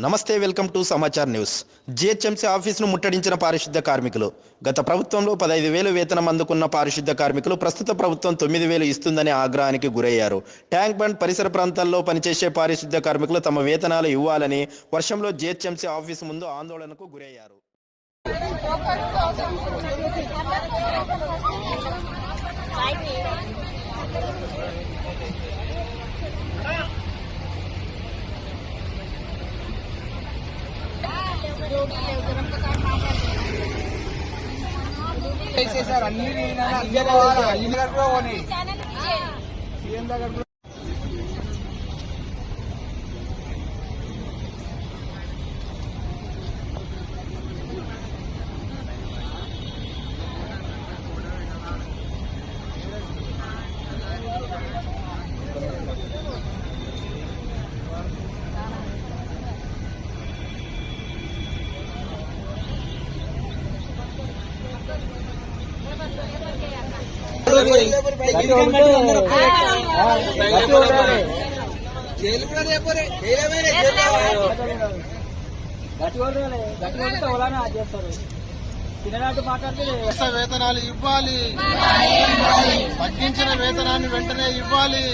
నమస్తే, welcome to Samachar news. GHMC ఆఫీసును ముట్టడించిన పారిశుద్ధ్య కార్మికులు. గత ప్రభుత్వంలో 15,000 వేతనం అందుకున్న పారిశుద్ధ్య కార్మికులు ప్రస్తుత ప్రభుత్వం 9,000 ఇస్తుందనే ఆగ్రహానికి గురయ్యారు. ట్యాంక్ బండ్ పరిసర ప్రాంతాల్లో పనిచేసే పారిశుద్ధ్య కార్మికులు తమ వేతనాలు ఇవ్వాలని వర్షంలో జిహెచ్ఎంసీ ఆఫీసు ముందు ఆందోళనకు గురయ్యారు. సార్ అన్ని వేతనాలు ఇవ్వాలి, తగ్గించిన వేతనాన్ని వెంటనే ఇవ్వాలి,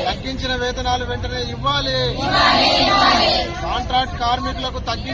తగ్గించిన వేతనాలు వెంటనే ఇవ్వాలి. కాంట్రాక్ట్ కార్మికులకు